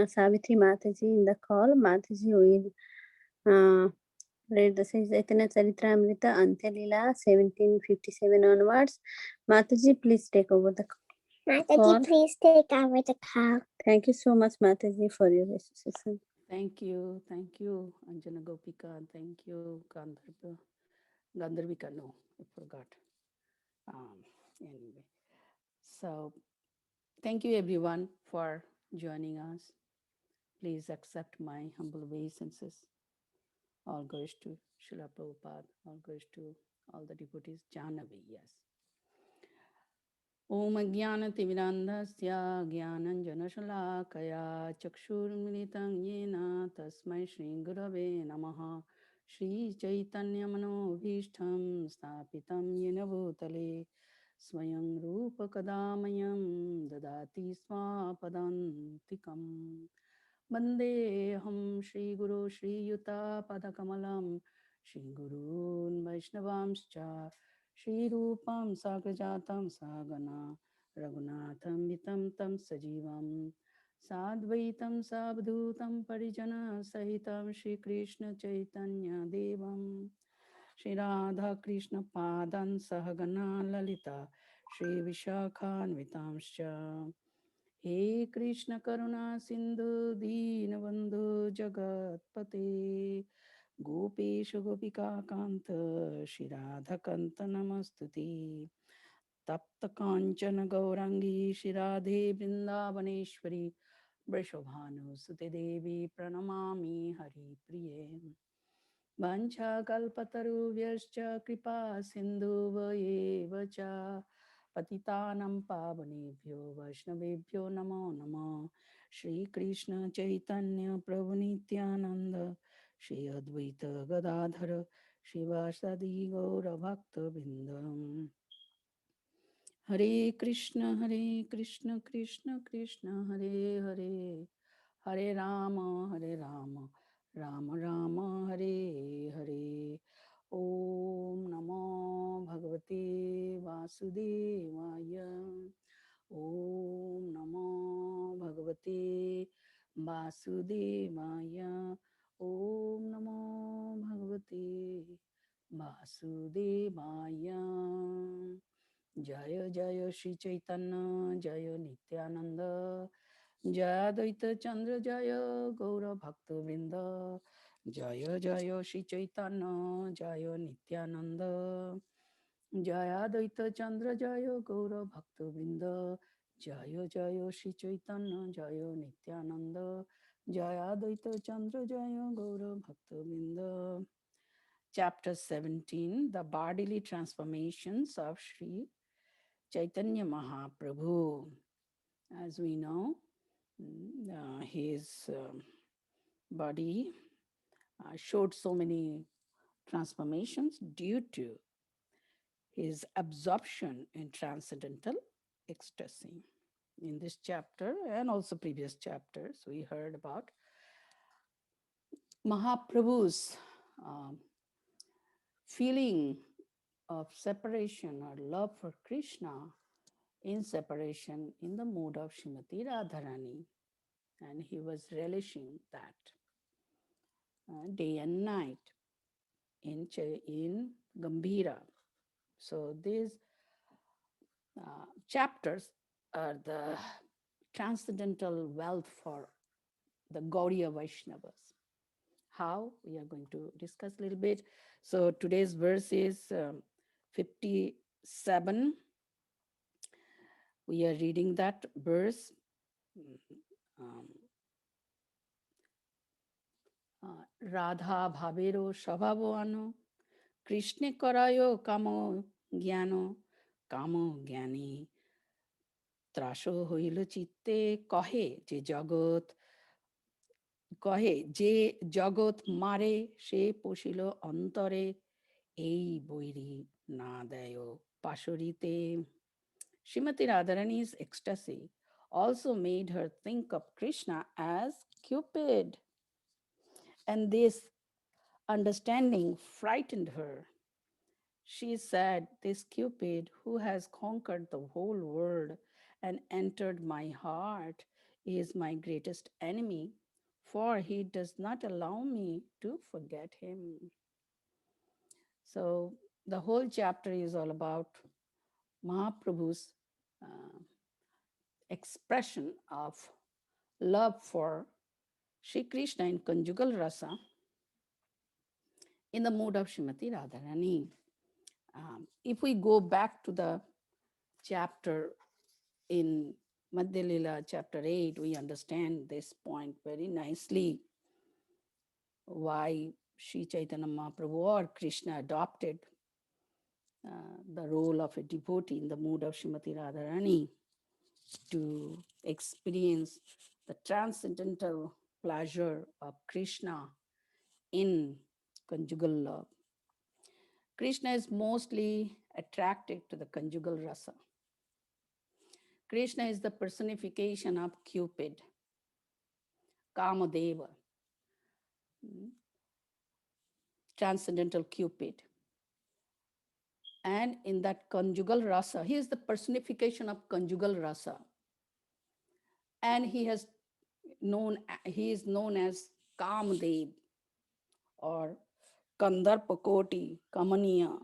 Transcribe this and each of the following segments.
Savitri Mataji in the call. Mataji will read the Caitanya Caritamrta Antya Lila 1757 onwards. Mataji, please take over the call. Mataji, please take over the call. Thank you so much, Mataji, for your association. Thank you, Anjana Gopika, thank you, Gandharvika. No, I forgot. Anyway, so thank you everyone for joining us. Please accept my humble obeisances. All goes to Srila Prabhupada, all goes to all the devotees. Jahnavi, yes. Om Jnanatimirandhasya Jnananjanashalakaya Chakshurmilitam Yena Tasmai Shri Gurave Namaha Shri Chaitanya Manobhishtam Stapitam Yena Bhutale Swayam Rupa Kadamayam Dadati Swapadantikam Vandeham Shri Guru Shri Yuta Padakamalam Shri Gurun Vaishnavamscha Shri Rupam Sagrajatam Sagana Raghunatham Vitam Tam Sajivam Sadvaitam Sabdutam Parijana Sahitam Shri Krishna Chaitanya Devam Shri Radha Krishna Padan Sahagana Lalita Shri Vishakhan Vitamscha He Krishna Karuna Sindhu Deenabandhu Jagatpate Gopesha Gopika Kanta Shri Radha Kanta Namastuti Tapta Kanchana Gaurangi Shri Radhe Vrindavaneshwari Vrishabhanu Sute Devi Pranamami Hari Priye Vancha Kalpataruvyascha Kripa Sindhu Vayevacha Patitanam Pavanebhyo Vaishnavebhyo Namo Namo Shri Krishna Chaitanya Prabhu Nityananda Shri Advaita Gadadhara Shivasadi Gaura Bhakta Vindam Hare Krishna Krishna Krishna Hare Hare Hare Rama Rama Rama Hare Hare Om Namo Bhagavate Vasudevaya Om Namo Bhagavate Vasudevaya Om Namo Bhagavate Vasudevaya Jaya Jaya Shri Chaitanya Jaya Nityananda Jaya Advaita Chandra Jaya Gaura Bhakta Vrinda Jaya Jaya Shri Chaitanya Jaya Nityananda Jaya Advaita Chandra Jaya Gaura Bhakta Vrinda Jaya Jaya Shri Chaitanya Jaya Nityananda Jaya Advaita Chandra Jaya Gaura Bhakta Vrinda. Chapter 17, the bodily transformations of Sri Chaitanya Mahaprabhu. As we know, his body showed so many transformations due to his absorption in transcendental ecstasy. In this chapter and also previous chapters, we heard about Mahaprabhu's feeling of separation or love for Krishna in separation in the mood of Srimati Radharani. And he was relishing that day and night in Gambhira. So these chapters are the transcendental wealth for the Gaudiya Vaishnavas. How? We are going to discuss a little bit. So today's verse is 57. We are reading that verse. Radha Bhavero Shabhavano Krishne Karayo Kamo Gyano Kamo Gyani Trasho Hoilo Chitte Kahe Je Jagot Mare She Poshilo Antare Ei Boiri Nadayo Pashorite. Srimati Radharani's ecstasy also made her think of Krishna as Cupid. And this understanding frightened her. She said, this Cupid who has conquered the whole world and entered my heart is my greatest enemy, for he does not allow me to forget him. So the whole chapter is all about Mahaprabhu's uh, expression of love for Sri Krishna in conjugal rasa in the mood of Srimati Radharani. If we go back to the chapter in Madhya Lila, chapter 8, we understand this point very nicely, why Sri Chaitanya Mahaprabhu or Krishna adopted the role of a devotee in the mood of Srimati Radharani to experience the transcendental pleasure of Krishna in conjugal love. Krishna is mostly attracted to the conjugal rasa. Krishna is the personification of Cupid, Kamadeva, transcendental Cupid. And in that conjugal rasa, he is the personification of conjugal rasa. And he is known as Kamadev or Kandarpakoti, Kamaniya,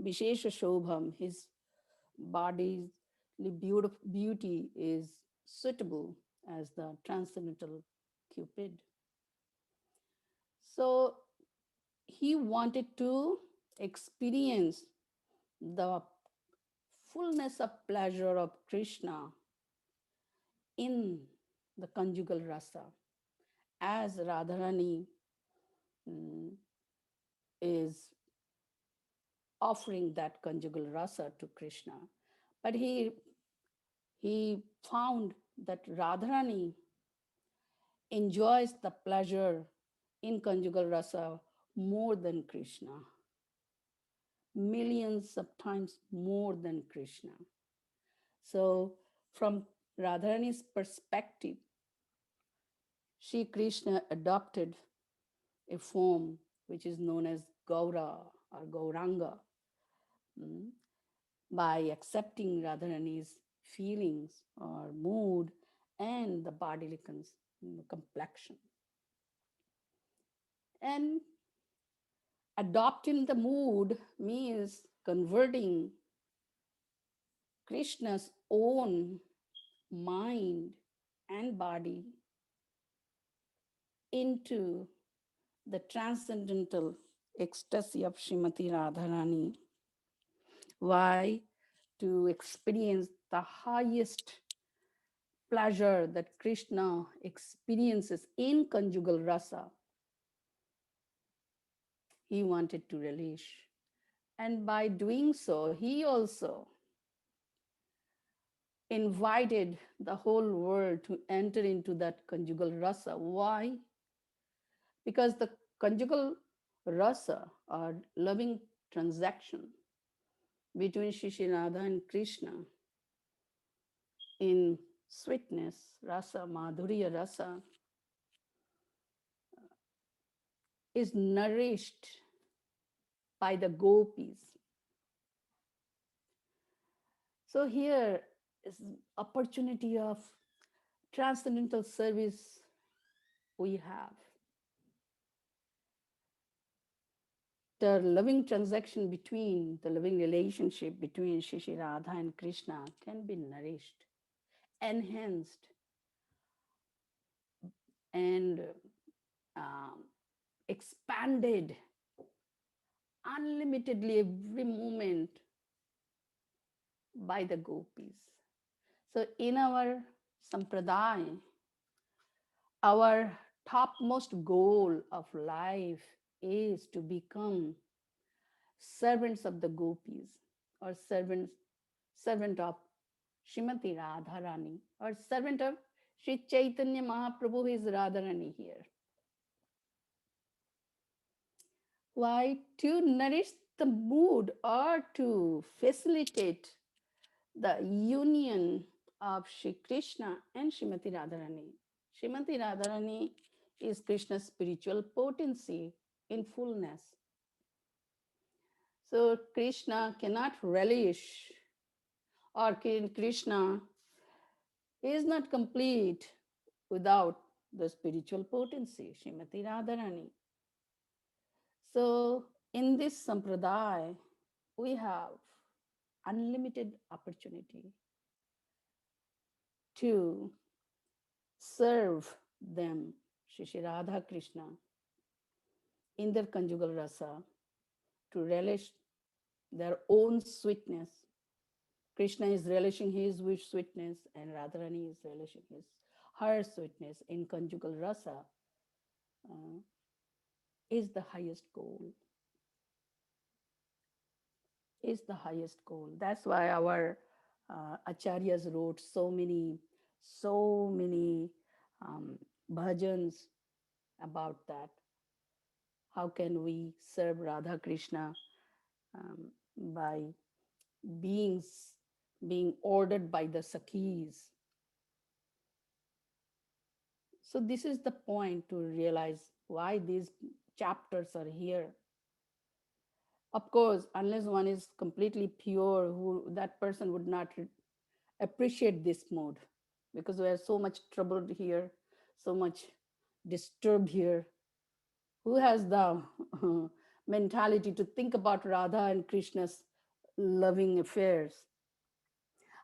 Vishesha Shobham. His body's beauty is suitable as the transcendental Cupid. So he wanted to experience the fullness of pleasure of Krishna in the conjugal rasa, as Radharani is offering that conjugal rasa to Krishna. But he found that Radharani enjoys the pleasure in conjugal rasa more than Krishna, millions of times more than Krishna. So from Radharani's perspective, Sri Krishna adopted a form which is known as Gaura or Gauranga, by accepting Radharani's feelings or mood and the bodily complexion. And adopting the mood means converting Krishna's own mind and body into the transcendental ecstasy of Srimati Radharani. Why? To experience the highest pleasure that Krishna experiences in conjugal rasa, he wanted to relish. And by doing so, he also invited the whole world to enter into that conjugal rasa. Why? Because the conjugal rasa or loving transaction between Shri Radha and Krishna in sweetness, rasa, madhurya rasa, is nourished by the gopis. So here is opportunity of transcendental service we have. The loving transaction between, the loving relationship between Shri Radha and Krishna can be nourished, enhanced, and um, expanded unlimitedly every moment by the gopis. So in our sampradaya, our topmost goal of life is to become servants of the gopis or servant of Srimati Radharani or servant of Sri Chaitanya Mahaprabhu, who is Radharani here. Why? To nourish the mood or to facilitate the union of Sri Krishna and Srimati Radharani. Srimati Radharani is Krishna's spiritual potency in fullness. So Krishna cannot relish, or Krishna is not complete without the spiritual potency, Srimati Radharani. So, in this sampradaya, we have unlimited opportunity to serve them, Shri Radha Krishna, in their conjugal rasa, to relish their own sweetness. Krishna is relishing his sweetness, and Radharani is relishing her sweetness in conjugal rasa, uh, is the highest goal. Is the highest goal. That's why our acharyas wrote so many um, bhajans about that. How can we serve Radha Krishna by being being ordered by the sakhis? So this is the point to realize why these chapters are here. Of course, unless one is completely pure, who that person would not appreciate this mode, because we are so much troubled here, so much disturbed here. Who has the mentality to think about Radha and Krishna's loving affairs?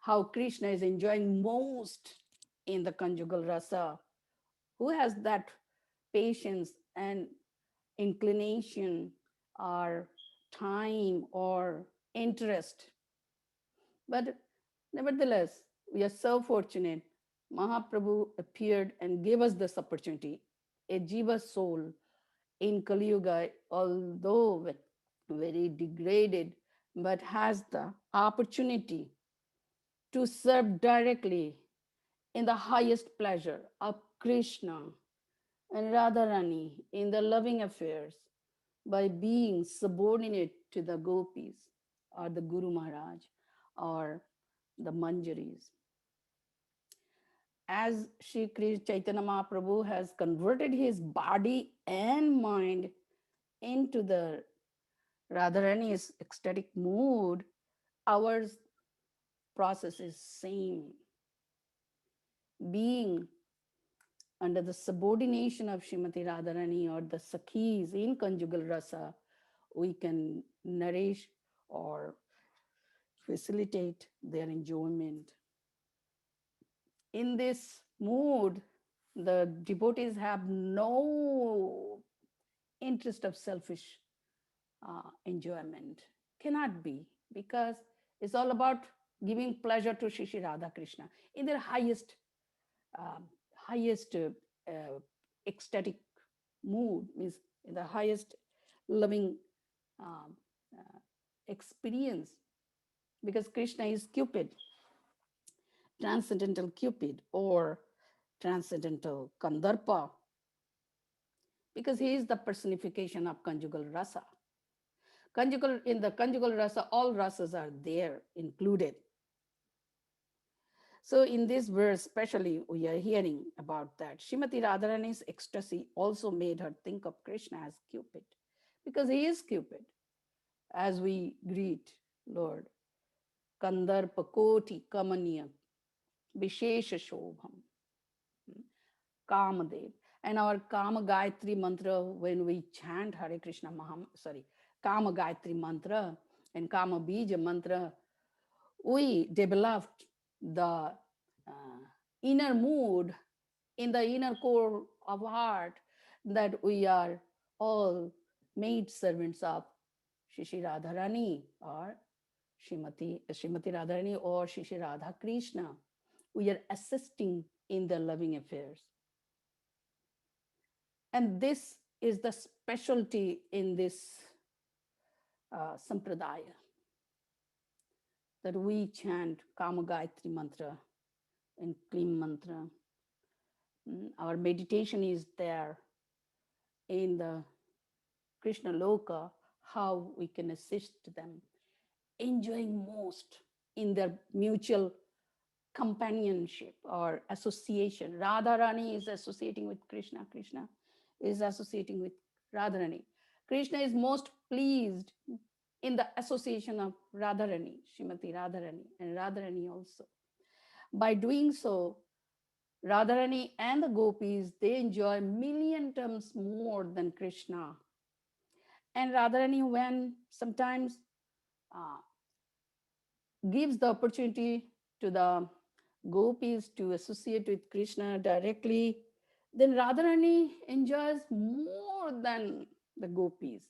How Krishna is enjoying most in the conjugal rasa? Who has that patience and inclination or time or interest? But nevertheless, we are so fortunate. Mahaprabhu appeared and gave us this opportunity. A jiva soul in Kali Yuga, although very degraded, but has the opportunity to serve directly in the highest pleasure of Krishna and Radharani in the loving affairs by being subordinate to the gopis or the Guru Maharaj or the Manjaris. As Sri Chaitanya Mahaprabhu has converted his body and mind into the Radharani's ecstatic mood, our process is same. Being under the subordination of Srimati Radharani or the Sakhis in conjugal rasa, we can nourish or facilitate their enjoyment. In this mood, the devotees have no interest of selfish enjoyment. Cannot be, because it's all about giving pleasure to Shri Radha Krishna in their um, highest ecstatic mood, means in the highest loving um, experience, because Krishna is Cupid, transcendental Cupid, or transcendental Kandarpa, because he is the personification of conjugal rasa. In the conjugal rasa, all rasas are there included. So in this verse, especially, we are hearing about that. Srimati Radharani's ecstasy also made her think of Krishna as Cupid, because he is Cupid, as we greet Lord. Kandarpa Koti Kamaniya Vishesha Shobham, Kamadev. And our Kama Gayatri mantra, when we chant Hare Krishna Kama Gayatri mantra and Kama Bija mantra, we developed the inner mood in the inner core of heart that we are all maid servants of Shri Radharani or Srimati Radharani or Shri Radha Krishna. We are assisting in the loving affairs. And this is the specialty in this sampradaya, that we chant Kama Gayatri mantra and Klim mantra. Our meditation is there in the Krishna Loka, how we can assist them, enjoying most in their mutual companionship or association. Radharani is associating with Krishna. Krishna is associating with Radharani. Krishna is most pleased in the association of Radharani, Srimati Radharani, and Radharani also. By doing so, Radharani and the gopis, they enjoy million times more than Krishna. And Radharani, when sometimes uh, gives the opportunity to the gopis to associate with Krishna directly, then Radharani enjoys more than the gopis.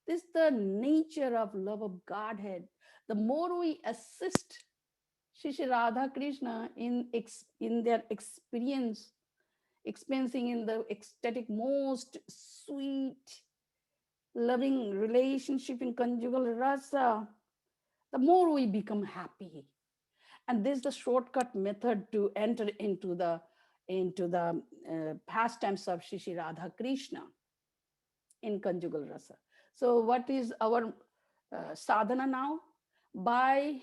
This is the nature of love of Godhead. The more we assist Shri Shri Radha Krishna in their experience, experiencing in the ecstatic, most sweet, loving relationship in conjugal rasa, the more we become happy. And this is the shortcut method to enter into the pastimes of Shri Shri Radha Krishna in conjugal rasa. So what is our sadhana now? By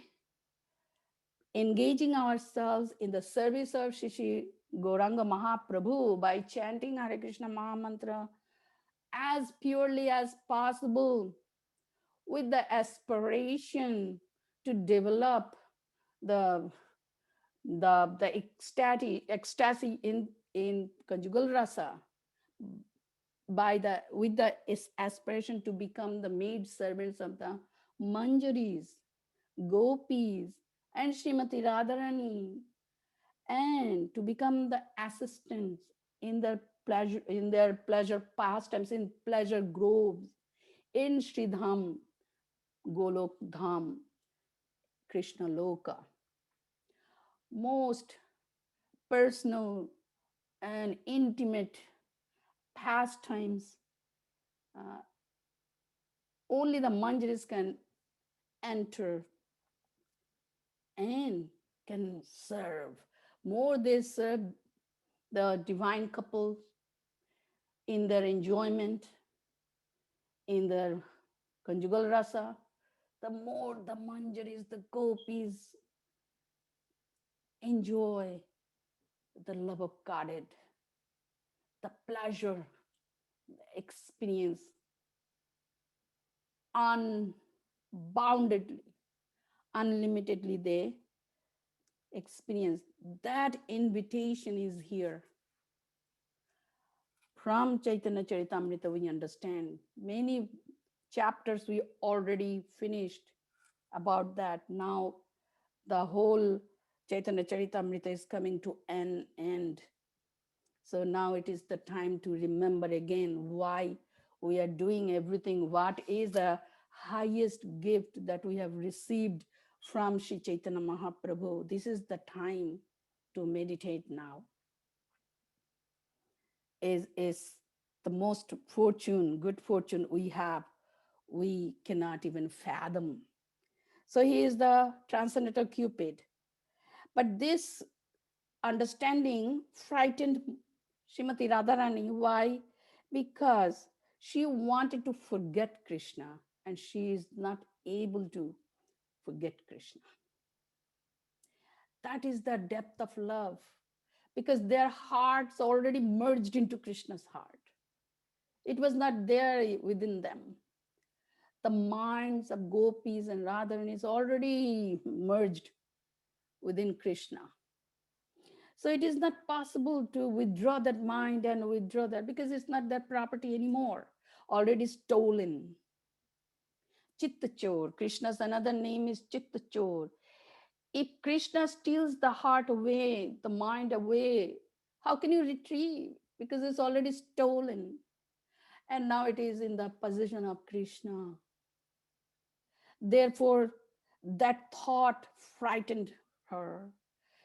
engaging ourselves in the service of Shri Shri Gauranga Mahaprabhu, by chanting Hare Krishna Maha Mantra as purely as possible, with the aspiration to develop the the ecstasy in conjugal rasa, by the with the aspiration to become the maid servants of the manjaris, gopis, and Srimati Radharani, and to become the assistants in their pleasure pastimes, in pleasure groves, in Sridham, Golok Dham, Krishna Loka. Most personal and intimate pastimes, uh, only the manjaris can enter and can serve. More they serve the divine couples in their enjoyment, in their conjugal rasa, the more the manjaris, the gopis enjoy the love of Godhead, the pleasure, the experience unboundedly, unlimitedly they experience. That invitation is here. From Caitanya Caritamrta, we understand many chapters we already finished about that. Now the whole Chaitanya Charitamrita is coming to an end. So now it is the time to remember again why we are doing everything. What is the highest gift that we have received from Sri Chaitanya Mahaprabhu? This is the time to meditate now. Is the most good fortune we have, we cannot even fathom. So he is the transcendental Cupid. But this understanding frightened Srimati Radharani. Why? Because she wanted to forget Krishna and she is not able to forget Krishna. That is the depth of love, because their hearts already merged into Krishna's heart. It was not there within them. The minds of gopis and Radharani is already merged within Krishna. So it is not possible to withdraw that mind and withdraw that, because it's not that property anymore, already stolen. Chittachor, Krishna's another name is Chittachor. If Krishna steals the heart away, the mind away, how can you retrieve? Because it's already stolen. And now it is in the possession of Krishna. Therefore, that thought frightened her.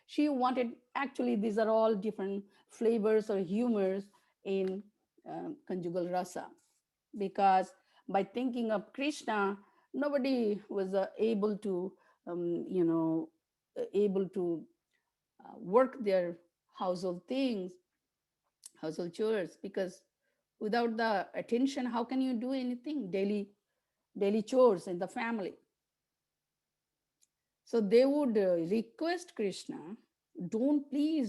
She wanted, actually, these are all different flavors or humors in conjugal rasa, because by thinking of Krishna, nobody was able to, able to work their household things, household chores, because without the attention, how can you do anything? Daily chores in the family. So they would request Krishna, don't play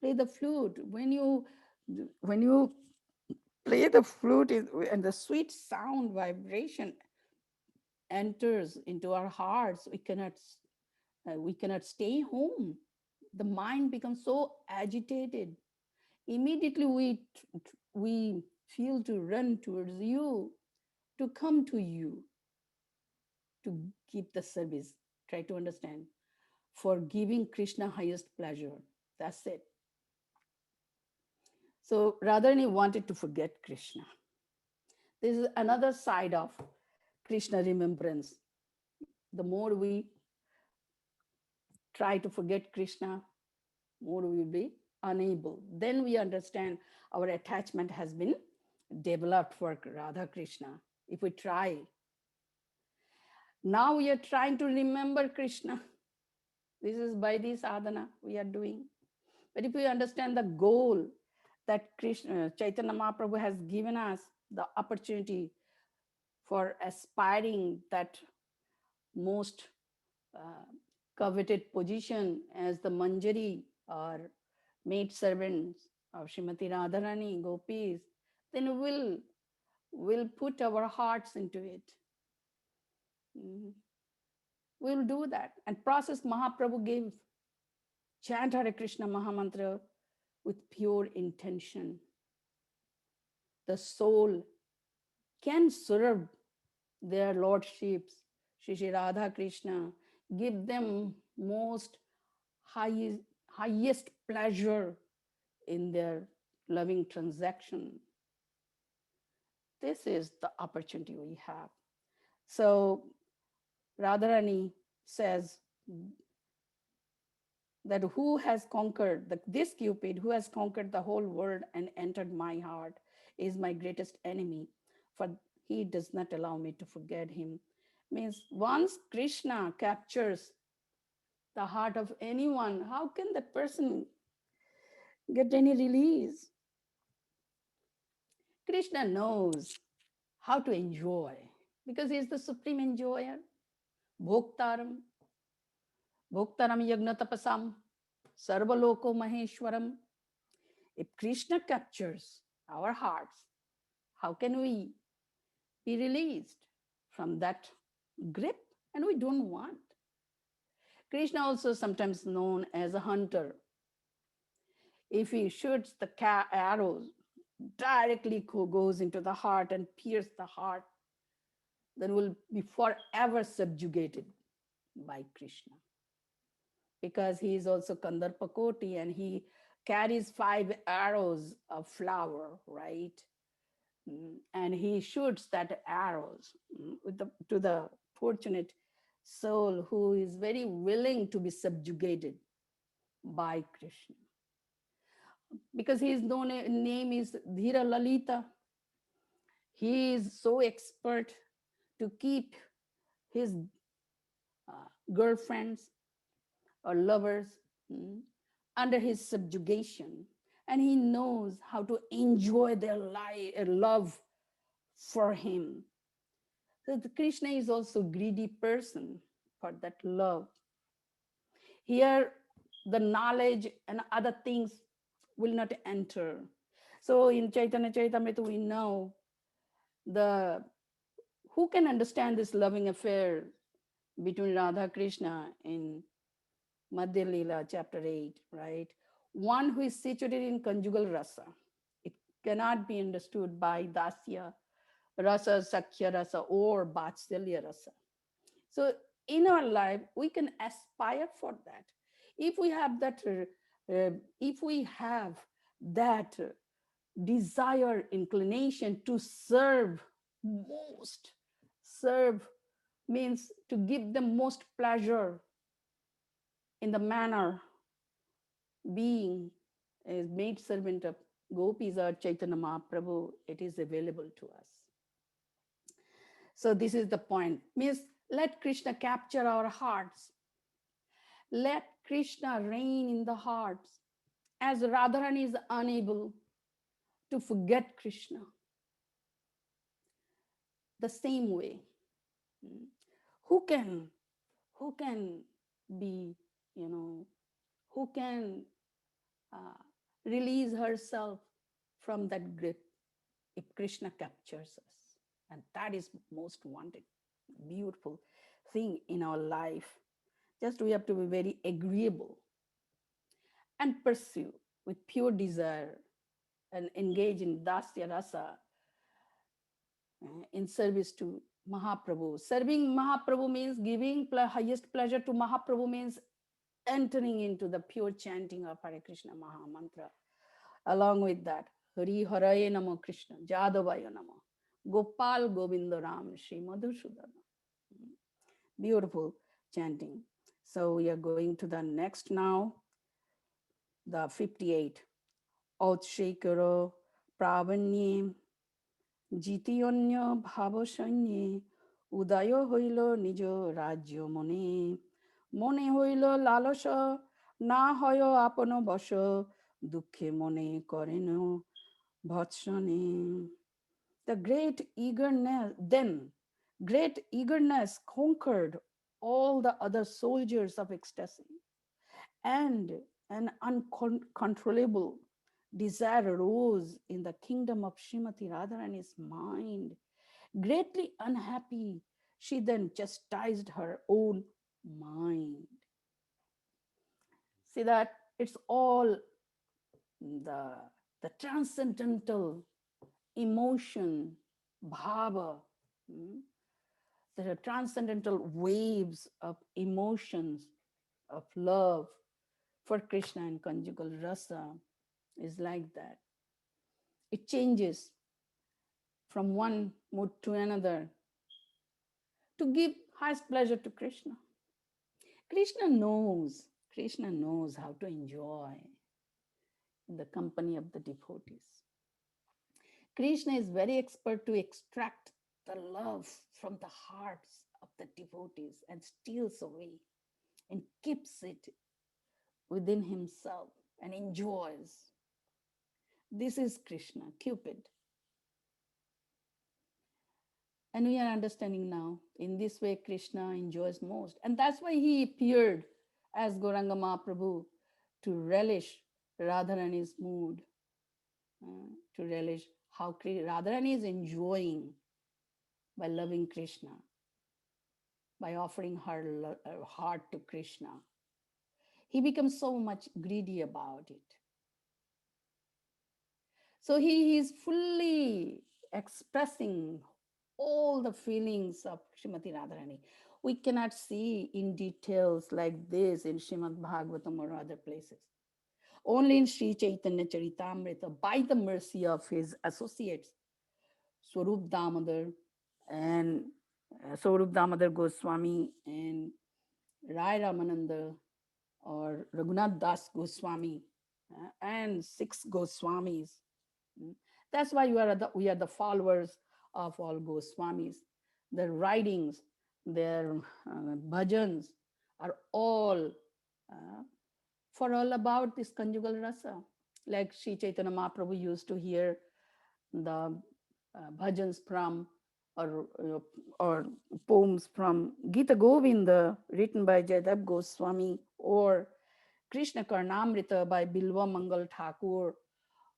the flute. When you play the flute and the sweet sound vibration enters into our hearts, we cannot stay home. the mind becomes so agitated. Immediately we feel to run towards you, to come to you, to give the service. Try to understand. For giving Krishna highest pleasure. That's it. So Radharani wanted to forget Krishna. This is another side of Krishna remembrance. The more we try to forget Krishna, more we will be unable. Then we understand our attachment has been developed for Radha Krishna. If we try, now we are trying to remember Krishna. This is by this sadhana we are doing. But if we understand the goal that Krishna, Chaitanya Mahaprabhu has given us, the opportunity for aspiring that most uh, coveted position as the Manjari or maid servants of Srimati Radharani, Gopis, then we'll put our hearts into it. Mm. We'll do that. And process Mahaprabhu gave chant Hare Krishna Mahamantra with pure intention. The soul can serve their lordships, Shri Radha Krishna, give them most highest pleasure in their loving transaction. This is the opportunity we have. So Radharani says that who has conquered, this Cupid, who has conquered the whole world and entered my heart, is my greatest enemy, for he does not allow me to forget him. Means once Krishna captures the heart of anyone, how can that person get any release? Krishna knows how to enjoy because he is the supreme enjoyer. Bhoktaram, Bhoktaram Yagna Tapasam, Sarvaloko Maheshwaram. If Krishna captures our hearts, how can we be released from that grip? And we don't want. Krishna also sometimes known as a hunter. If he shoots the arrows, directly goes into the heart and pierce the heart, then will be forever subjugated by Krishna. Because he is also Kandarpakoti and he carries 5 arrows of flower, right? And he shoots that arrows to the fortunate soul who is very willing to be subjugated by Krishna. Because his name is Dhira Lalita. He is so expert to keep his girlfriends or lovers under his subjugation. And he knows how to enjoy their love for him. So Krishna is also a greedy person for that love. Here, the knowledge and other things will not enter. So in Caitanya Caritamrta, we know who can understand this loving affair between Radha Krishna in Madhya Lila, chapter 8, right? One who is situated in conjugal rasa. It cannot be understood by dasya rasa, sakya rasa, or vatsalya rasa. So in our life, we can aspire for that. If we have that desire, inclination to serve most, serve means to give them most pleasure in the manner being a maid servant of Gopis or Chaitanya Mahaprabhu, it is available to us. So this is the point. Means let Krishna capture our hearts. Let Krishna reign in the hearts. As Radharani is unable to forget Krishna, the same way, who can be, who can release herself from that grip if Krishna captures us? And that is most wanted, beautiful thing in our life. Just we have to be very agreeable and pursue with pure desire and engage in dasya rasa in service to Mahaprabhu. Serving Mahaprabhu means giving highest pleasure to Mahaprabhu, means entering into the pure chanting of Hare Krishna Maha Mantra. Along with that, Hari Haraye Namo Krishna, Jadavaya Namo, Gopal Govinda Ram, Shri Madhusudana. Beautiful chanting. So we are going to the next now, the 58. Outshakara Pravanye Jitiyanya Bhavasanye Udayo Hoilo Nijo Rajyo Mone Mone Hoilo Lalosha Na Hoyo Apono Bosho Dukhe Mone Koreno Bhatshane. The great eagerness conquered all the other soldiers of ecstasy, and an uncontrollable desire arose in the kingdom of Srimati Radharani's mind. Greatly unhappy, she then chastised her own mind. See that it's all the transcendental emotion, bhava, the transcendental waves of emotions of love for Krishna and conjugal rasa is like that. It changes from one mood to another to give highest pleasure to Krishna. Krishna knows, Krishna knows how to enjoy in the company of the devotees. Krishna is very expert to extract the love from the hearts of the devotees and steals away and keeps it within himself and enjoys. This is Krishna, Cupid. And we are understanding now, in this way, Krishna enjoys most. And that's why he appeared as Gauranga Mahaprabhu to relish Radharani's mood, to relish how Radharani is enjoying by loving Krishna, by offering her heart to Krishna. He becomes so much greedy about it. So he is fully expressing all the feelings of Srimati Radharani. We cannot see in details like this in Srimad Bhagavatam or other places. Only in Sri Caitanya Caritamrta, by the mercy of his associates, Swarup Damodar and Swarup Damodar Goswami and Rai Ramananda or Raghunath Das Goswami and 6 Goswamis. That's why we are the followers of all Goswamis. Their writings, their bhajans are all for all about this conjugal rasa. Like Sri Chaitanya Mahaprabhu used to hear the bhajans from or poems from Gita Govinda written by Jaydev Goswami, or Krishna Karnamrita by Bilva Mangal Thakur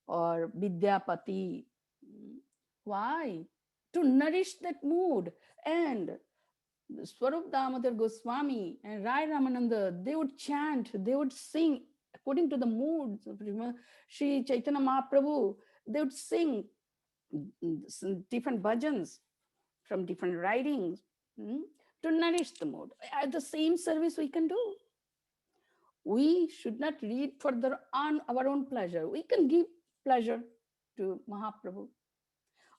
or Vidyapati. Why? To nourish that mood. And Swarup Damodar Goswami and Rai Ramananda, they would chant, they would sing according to the moods of Sri Chaitanya Mahaprabhu. They would sing different bhajans from different writings to nourish the mood. At the same service we can do. We should not read further on our own pleasure. We can give pleasure to Mahaprabhu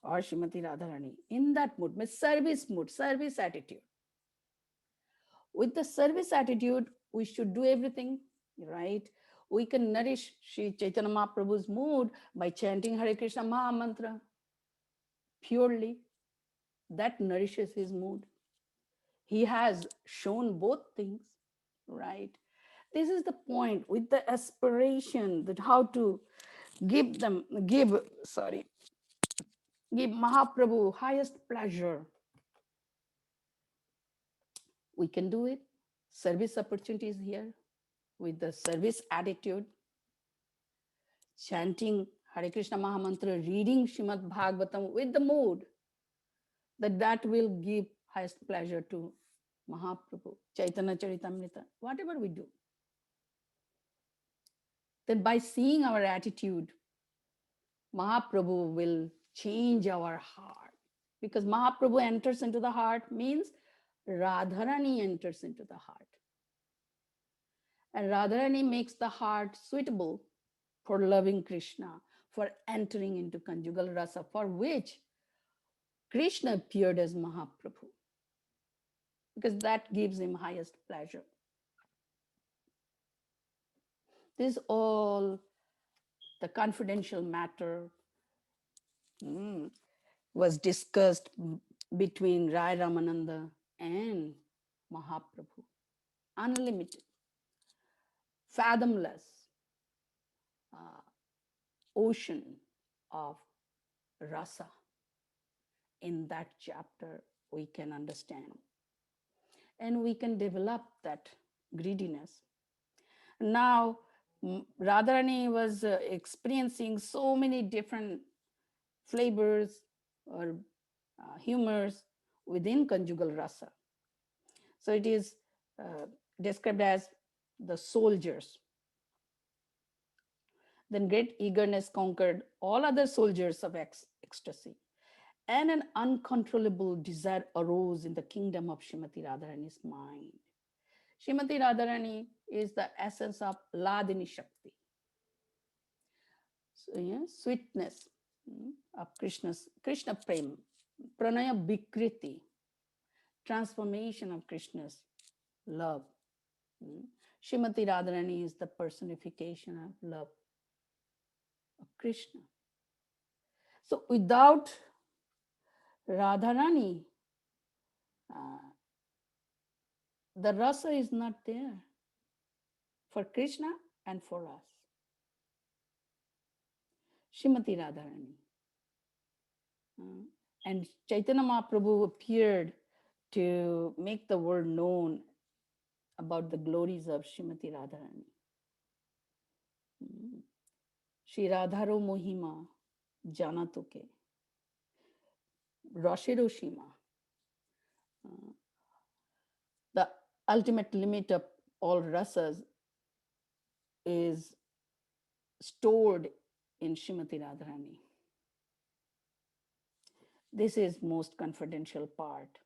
or Srimati Radharani in that mood, service attitude. With the service attitude, we should do everything, right? We can nourish Sri Chaitanya Mahaprabhu's mood by chanting Hare Krishna Maha Mantra purely. That nourishes his mood. He has shown both things, right? This is the point with the aspiration that how to give Mahaprabhu highest pleasure. We can do it. Service opportunities here with the service attitude, chanting Hare Krishna Mahamantra, reading Srimad Bhagavatam with the mood that will give highest pleasure to Mahaprabhu, Caitanya Caritamrta, whatever we do. That by seeing our attitude, Mahaprabhu will change our heart. Because Mahaprabhu enters into the heart means Radharani enters into the heart. And Radharani makes the heart suitable for loving Krishna, for entering into conjugal rasa, for which Krishna appeared as Mahaprabhu, because that gives him highest pleasure. This is all the confidential matter was discussed between Rai Ramananda and Mahaprabhu. Unlimited, fathomless ocean of rasa. In that chapter, we can understand. And we can develop that greediness. Now, Radharani was experiencing so many different flavors or humors within conjugal rasa. So it is described as the soldiers. Then great eagerness conquered all other soldiers of ecstasy, and an uncontrollable desire arose in the kingdom of Srimati Radharani's mind. Srimati Radharani is the essence of Ladini Shakti. So, yeah, sweetness of Krishna Prem, Pranaya Bikriti, transformation of Krishna's love. Srimati Radharani is the personification of love of Krishna. So without Radharani, the rasa is not there for Krishna and for us. Srimati Radharani. And Chaitanya Mahaprabhu appeared to make the world known about the glories of Srimati Radharani. Shri Radharo Mohima Janatoke Rashero Shima. The ultimate limit of all rasas is stored in Srimati Radharani. This is most confidential part.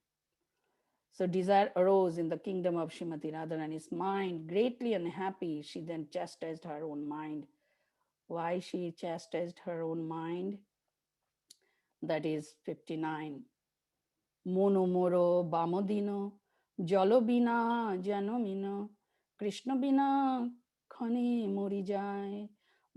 So desire arose in the kingdom of Srimati Radharani's mind. Greatly unhappy, she then chastised her own mind. Why she chastised her own mind? That is 59. Mono moro bamodino, jalo bina jano mino, Krishna bina khane mori jai,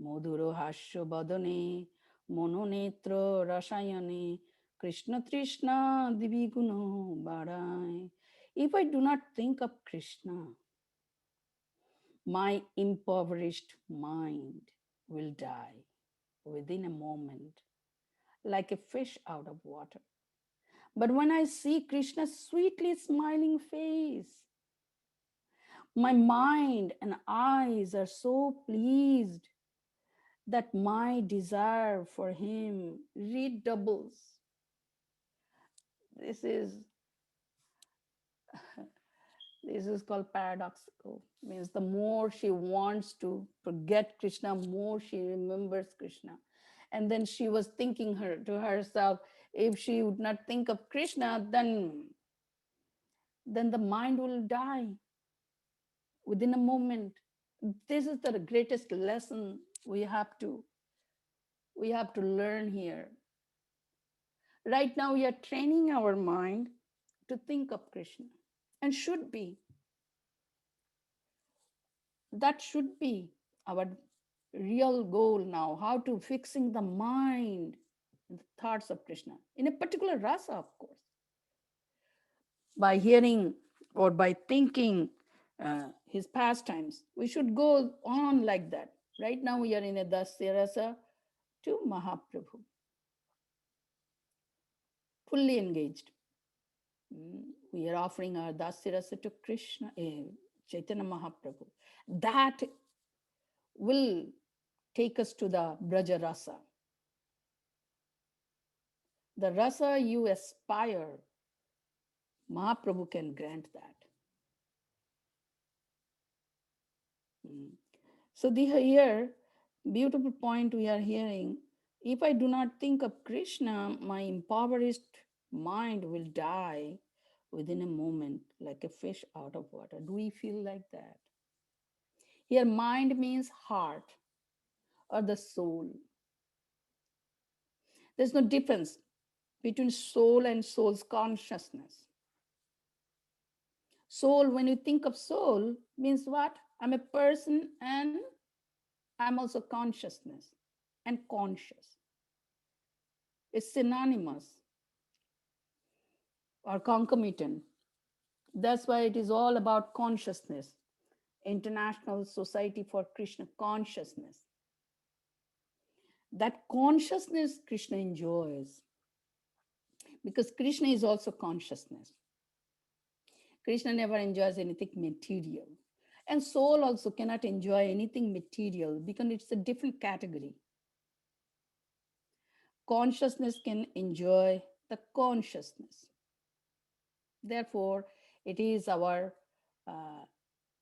moduro hasyo badane, mono netro rasayane, Krishna Trishna diviguno barai. If I do not think of Krishna, my impoverished mind will die within a moment, like a fish out of water. But when I see Krishna's sweetly smiling face, my mind and eyes are so pleased that my desire for him redoubles. This is called paradoxical. Means the more she wants to forget Krishna, more she remembers Krishna. And then she was thinking to herself, if she would not think of Krishna, then the mind will die within a moment. This is the greatest lesson we have to learn here. Right now we are training our mind to think of Krishna, and should be. That should be our real goal now, how to fixing the mind in the thoughts of Krishna, in a particular rasa, of course. By hearing or by thinking his pastimes, we should go on like that. Right now we are in a dasya rasa to Mahaprabhu, fully engaged. We are offering our dasya rasa to Krishna, Chaitanya Mahaprabhu. That will take us to the Braja rasa. The rasa you aspire, Mahaprabhu can grant that. So here Beautiful point we are hearing. If I do not think of Krishna, my impoverished mind will die within a moment like a fish out of water. Do we feel like that? Here, mind means heart or the soul. There's no difference between soul and soul's consciousness. Soul, when you think of soul, means what? I'm a person and I'm also consciousness and conscious. It's synonymous or concomitant. That's why it is all about consciousness. International Society for Krishna Consciousness. That consciousness Krishna enjoys because Krishna is also consciousness. Krishna never enjoys anything material. And soul also cannot enjoy anything material because it's a different category. Consciousness can enjoy the consciousness. Therefore, it is our uh,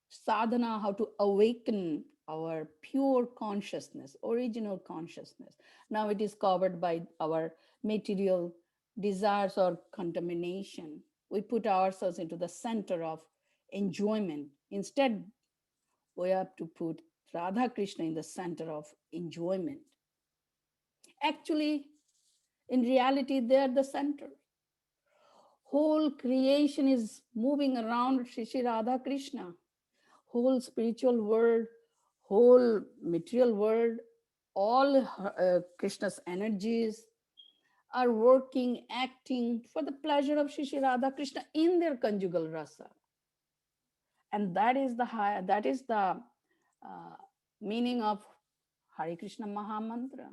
sadhana how to awaken our pure consciousness, original consciousness. Now it is covered by our material desires or contamination. We put ourselves into the center of enjoyment. Instead, we have to put Radha Krishna in the center of enjoyment. Actually, in reality, they are the center. Whole creation is moving around Shri Radha Krishna. Whole spiritual world, whole material world, all Krishna's energies are working, acting for the pleasure of Shri Radha Krishna in their conjugal rasa. And that is the uh, meaning of Hare Krishna Mahamantra.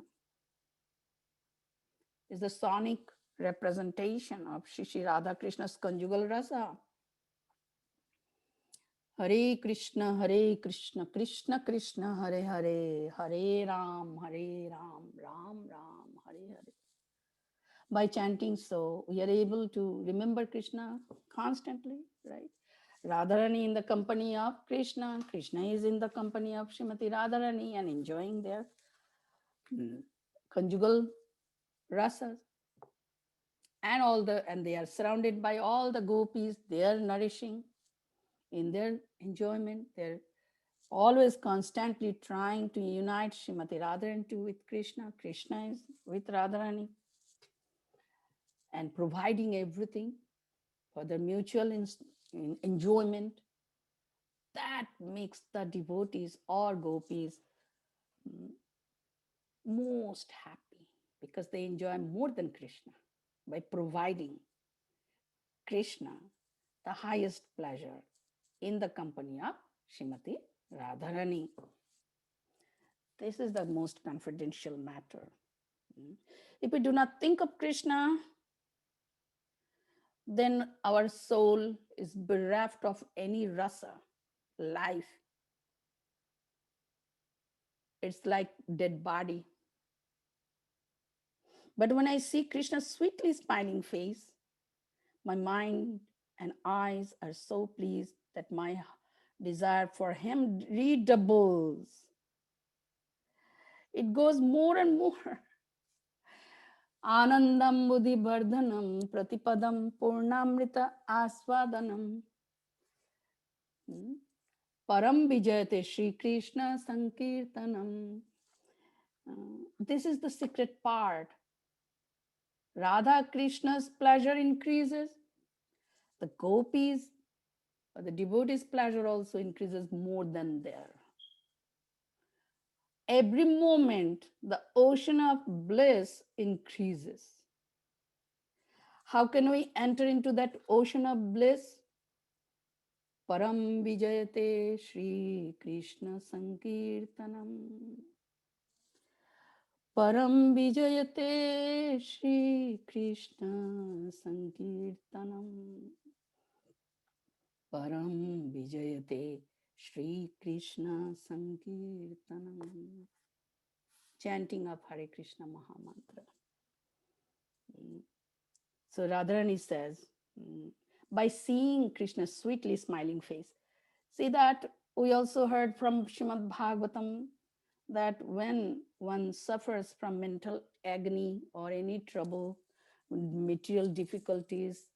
Is the sonic representation of Shri Radha Krishna's conjugal rasa. Hare Krishna, Krishna Krishna, Hare Hare, Hare Ram, Ram Ram, Hare Hare. By chanting so, we are able to remember Krishna constantly, right? Radharani in the company of Krishna, Krishna is in the company of Srimati Radharani and enjoying their conjugal rasas. And they are surrounded by all the gopis, they are nourishing in their enjoyment. They're always constantly trying to unite Srimati Radharani with Krishna. Krishna is with Radharani and providing everything for their mutual enjoyment. That makes the devotees or gopis most happy because they enjoy more than Krishna by providing Krishna the highest pleasure in the company of Srimati Radharani. This is the most confidential matter. If we do not think of Krishna, then our soul is bereft of any rasa, life. It's like dead body. But when I see Krishna's sweetly smiling face, my mind and eyes are so pleased that my desire for him redoubles. It goes more and more. Anandam buddhi bardhanam pratipadam purnamrita aswadanam. Param vijayate Shri Krishna Sankirtanam. This is the secret part. Radha Krishna's pleasure increases. The gopis, or the devotees' pleasure also increases more than there. Every moment, the ocean of bliss increases. How can we enter into that ocean of bliss? Param vijayate Shri Krishna Sankirtanam. Param vijayate Shri Krishna Sankirtanam. Param vijayate Shri Krishna Sankirtanam. Chanting of Hare Krishna Mahamantra. So Radharani says, by seeing Krishna's sweetly smiling face, see that we also heard from Srimad Bhagavatam that when one suffers from mental agony or any trouble, material difficulties,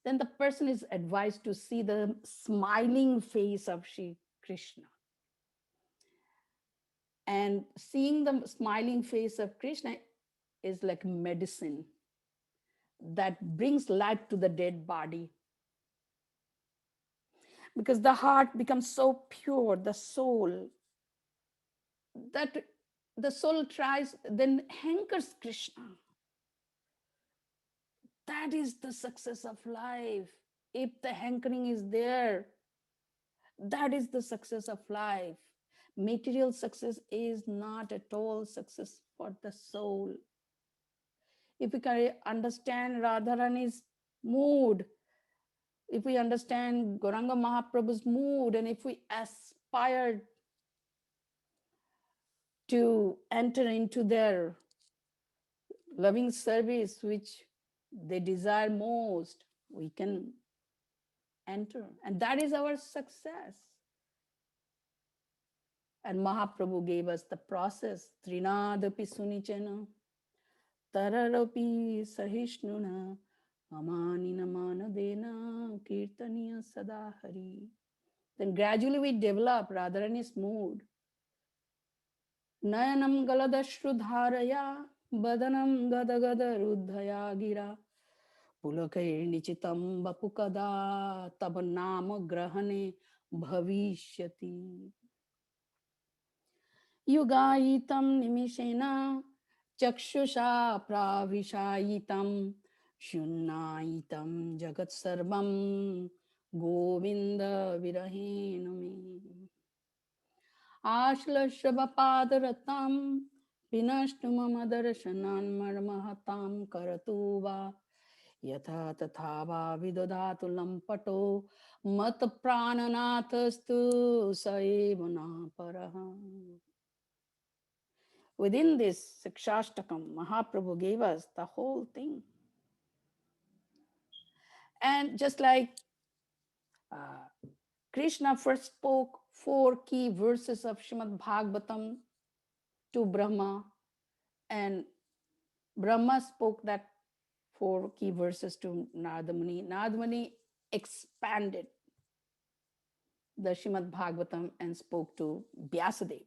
then the person is advised to see the smiling face of Sri Krishna. And seeing the smiling face of Krishna is like medicine that brings life to the dead body. Because the heart becomes so pure, the soul, that the soul tries, then hankers Krishna. That is the success of life. If the hankering is there, that is the success of life. Material success is not at all success for the soul. If we can understand Radharani's mood, if we understand Gauranga Mahaprabhu's mood, and if we aspire to enter into their loving service, which they desire most, we can enter. And that is our success. And Mahaprabhu gave us the process. Trinadapi sunichana, tararapi sahishnuna, amanina manadena, kirtaniya sadahari. Then gradually we develop Radharani's mood. Nayanam galadashrudharaya, badanam gadagada ruddhaya gira, पुलकैर्निचितं वपुकदा तब नाम ग्रहणे भविष्यति युगायितं निमिषेण चक्षुषा प्राविशायितं शून्यायितं जगत्सर्वं गोविन्द विरहेण मे आश्लषवपादरतां विनष्टु मम दर्शनान् मर्महतां करतु वा यथा तथा वा विदधातु लम्पटो मत प्राणनाथस्तु स एव न परः. Within this Sikshashtakam, Mahaprabhu gave us the whole thing. And just like Krishna first spoke 4 key verses of Srimad Bhagavatam to Brahma, and Brahma spoke that 4 key verses to Narada Muni. Narada Muni expanded the Srimad Bhagavatam and spoke to Vyasadeva.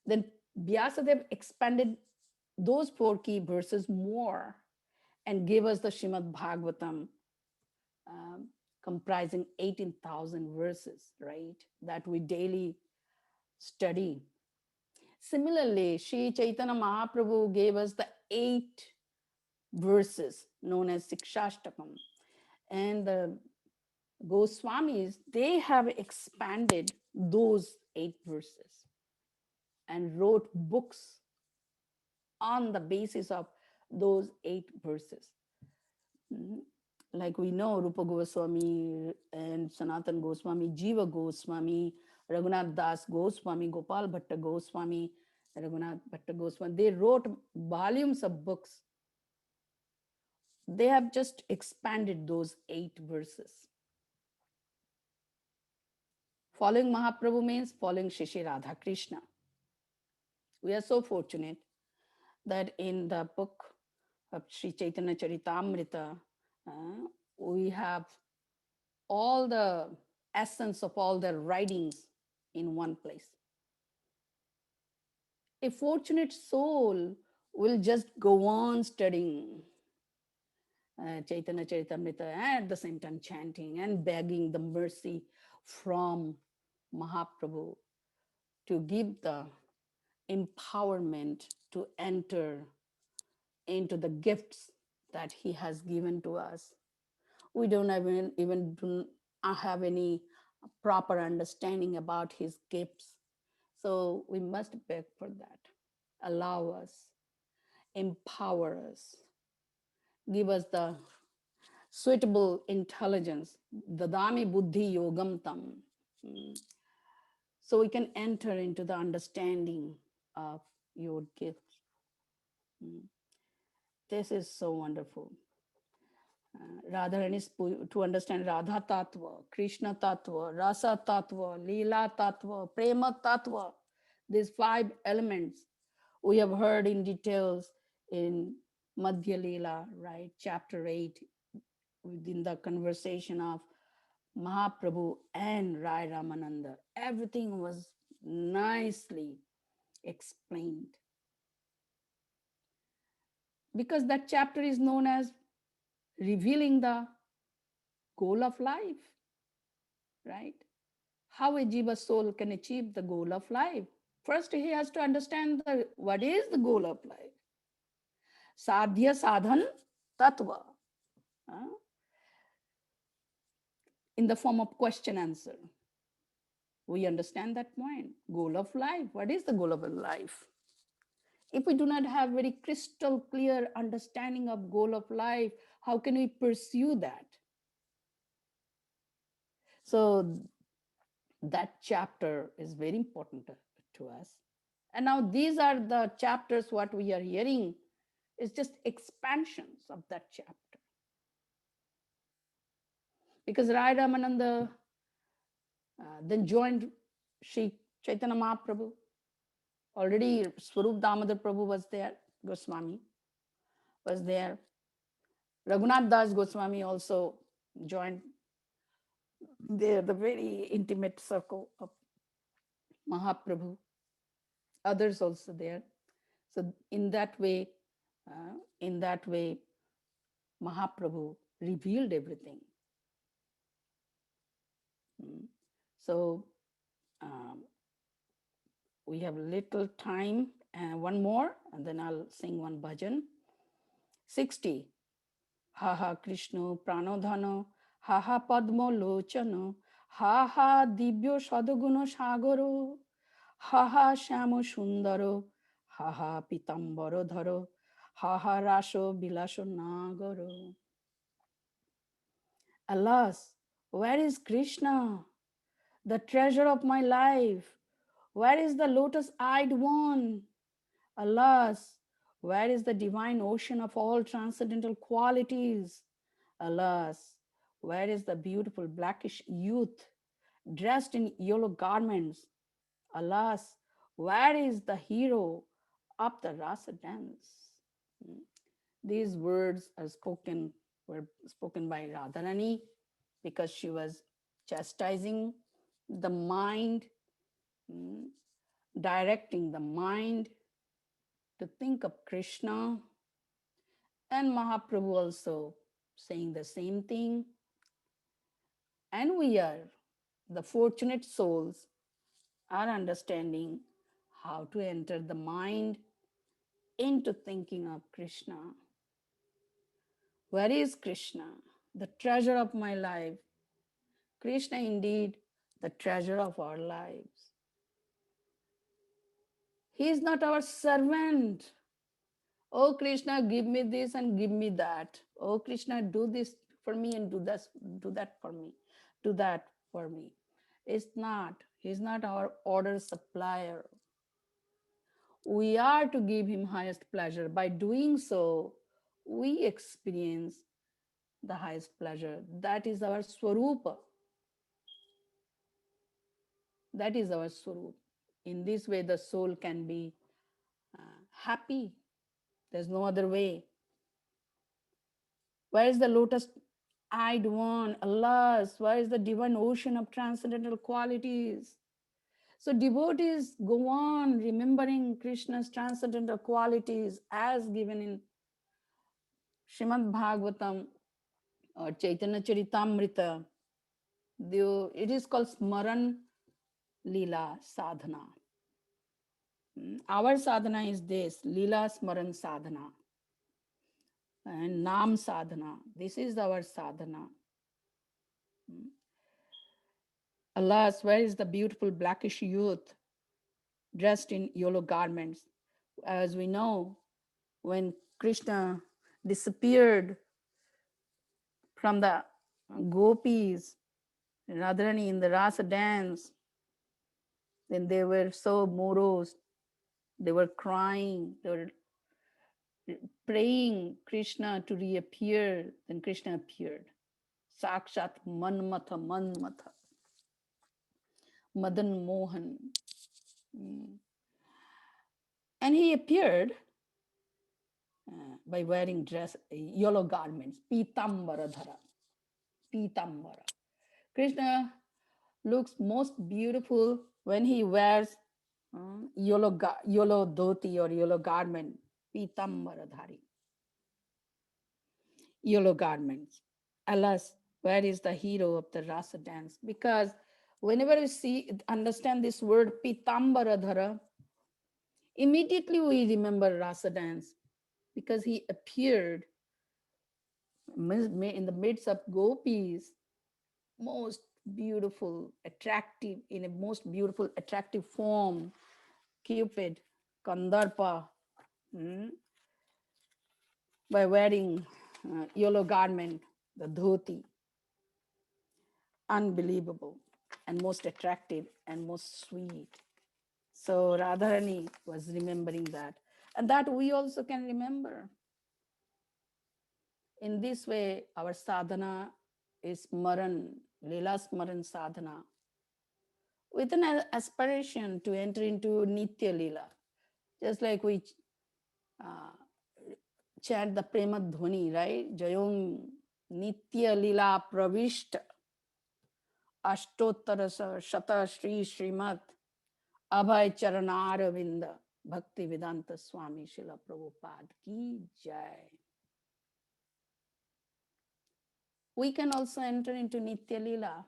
Then Vyasadeva expanded those 4 key verses more and gave us the Srimad Bhagavatam, comprising 18,000 verses, right? That we daily study. Similarly, Sri Chaitanya Mahaprabhu gave us the 8 verses known as Sikshashtakam. And the Goswamis, they have expanded those 8 verses and wrote books on the basis of those 8 verses. Like we know, Rupa Goswami and Sanatan Goswami, Jiva Goswami, Raghunath Das Goswami, Gopal Bhatta Goswami, Raghunath Bhatta Goswami, they wrote volumes of books. They have just expanded those 8 verses. Following Mahaprabhu means following Shri Radha Krishna. We are so fortunate that in the book of Sri Caitanya Caritamrta, we have all the essence of all their writings in one place. A fortunate soul will just go on studying Chaitanya Caritamrita and at the same time chanting and begging the mercy from Mahaprabhu to give the empowerment to enter into the gifts that he has given to us. We don't even do not have any proper understanding about his gifts. So we must beg for that. Allow us, empower us, give us the suitable intelligence, dadami buddhi yogam tam, so we can enter into the understanding of your gifts. This is so wonderful. Radharani, to understand Radha Tattva, Krishna Tattva, Rasa Tattva, Leela Tattva, Prema Tattva. These five elements we have heard in details in Madhya Lila, right? Chapter 8, within the conversation of Mahaprabhu and Rai Ramananda. Everything was nicely explained because that chapter is known as revealing the goal of life, right? How a jiva soul can achieve the goal of life. First, he has to understand what is the goal of life. Sadhya sadhan tattva, uh, in the form of question answer. We understand that point. Goal of life. What is the goal of life? If we do not have very crystal clear understanding of goal of life, how can we pursue that? So that chapter is very important to us. And now these are the chapters, what we are hearing is just expansions of that chapter. Because Rai Ramananda then joined Sri Chaitanya Mahaprabhu. Already Swarup Damodar Prabhu was there, Goswami was there. Raghunath Das Goswami also joined there, the very intimate circle of Mahaprabhu. Others also there. So in that way, Mahaprabhu revealed everything. So um, we have little time, and one more, and then I'll sing one bhajan. 60. Ha ha Krishna pranodhano, ha ha padmo lochano, ha ha divyo sadaguno sagaro, ha ha shamo sundaro, ha ha pitambaro dharo, ha ha raso bilaso nagaro. Alas, where is Krishna, the treasure of my life? Where is the lotus-eyed one? Alas, where is the divine ocean of all transcendental qualities? Alas, where is the beautiful blackish youth dressed in yellow garments? Alas, where is the hero of the rasa dance? These words were spoken by Radharani because she was chastising the mind, directing the mind to think of Krishna, and Mahaprabhu also saying the same thing. And we are the fortunate souls are understanding how to enter the mind into thinking of Krishna. Where is Krishna, the treasure of my life? Krishna indeed the treasure of our lives. He is not our servant. Oh Krishna, give me this and give me that. Oh Krishna, do this for me and do that for me. Do that for me. It's not. He's not our order supplier. We are to give him highest pleasure. By doing so, we experience the highest pleasure. That is our swarupa. That is our swarup. In this way, the soul can be happy. There's no other way. Where is the lotus-eyed one? Alas, where is the divine ocean of transcendental qualities? So devotees go on remembering Krishna's transcendental qualities as given in Srimad Bhagavatam or Caitanya Caritamrta. It is called Smaran Lila Sadhana. Our sadhana is this, Lila Smaran Sadhana and Nam Sadhana. This is our sadhana. Alas, where is the beautiful blackish youth dressed in yellow garments? As we know, when Krishna disappeared from the gopis, Radharani in the rasa dance, then they were so morose, they were crying, they were praying Krishna to reappear. Then Krishna appeared. Sakshat Manmatha Manmatha. Madan Mohan. And he appeared by wearing yellow garments, pitambara dhara, pitambara. Krishna looks most beautiful when he wears yellow dhoti or yellow garment, pitambara dhari, yellow garments. Alas, where is the hero of the rasa dance? Because whenever we understand this word pitambara dhara, immediately we remember rasa dance because he appeared in the midst of gopis, most beautiful, attractive, in a most beautiful, attractive form, Cupid, Kandarpa, mm, by wearing yellow garment, the dhoti, unbelievable and most attractive and most sweet. So Radharani was remembering that. And that we also can remember. In this way, our sadhana is Smaran, Lila Smaran sadhana, with an aspiration to enter into Nitya Lila. Just like we uh, chant the Prema Dhwani, right? Jayong Nitya Lila Pravishta Ashtottara Shata Shri Srimat Abhay Charanaravinda Bhakti Vedanta Swami Srila Prabhupada Ki Jai. We can also enter into Nitya Lila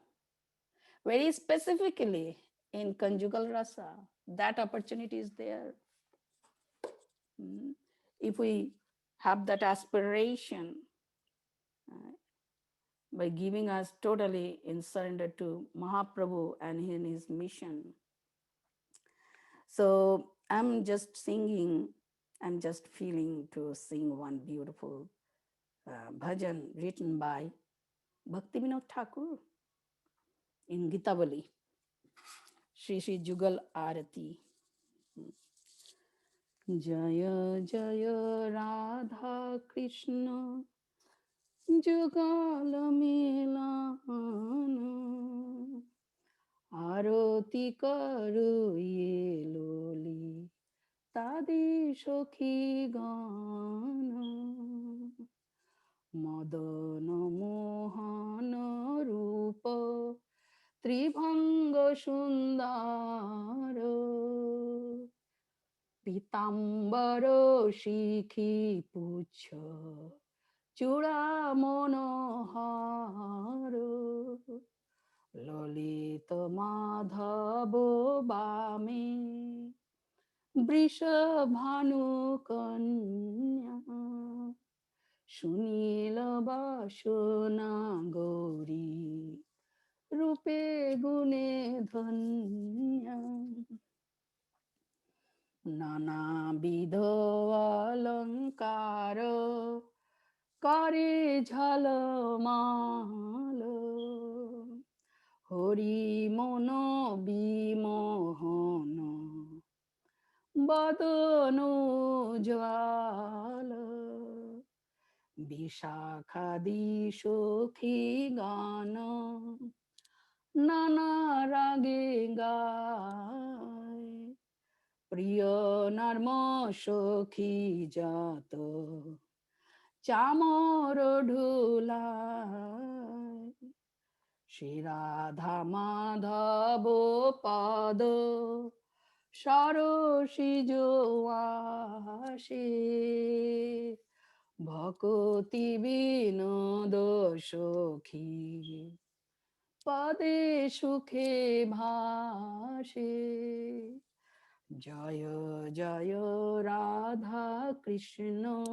very specifically in conjugal rasa. That opportunity is there. If we have that aspiration by giving us totally in surrender to Mahaprabhu and in his mission. So I'm just singing, I'm just feeling to sing one beautiful bhajan written by Bhakti Vinod Thakur in Gitavali, Shri Shri Jugal Arati. Jaya Jaya Radha Krishna Jugal Milana Arati Karu Ye Loli Tadi Shokhi Gana Madana Mohana Rupa Tribhanga Sundara Pitambaro Shikhi Pucha Chura Monohara Lolita Madhavo Bame Brishabhanu Kanya Shunila Bashona Gauri Rupe Gune Dhanya Nana Bidho Alankara Kare Jhalamala Hori Mono Bimohana Badano Jvala Bishakhadi Shokhi Gana Nana Rage Gai Priya Narma Shokhi Jato Chamor Dhulai Shri Radha Madhavo Pada Sharoshi Joashe Bhakoti Vinodo Shokhi Pade Sukhe Bhashe Jaya Jaya Radha Krishna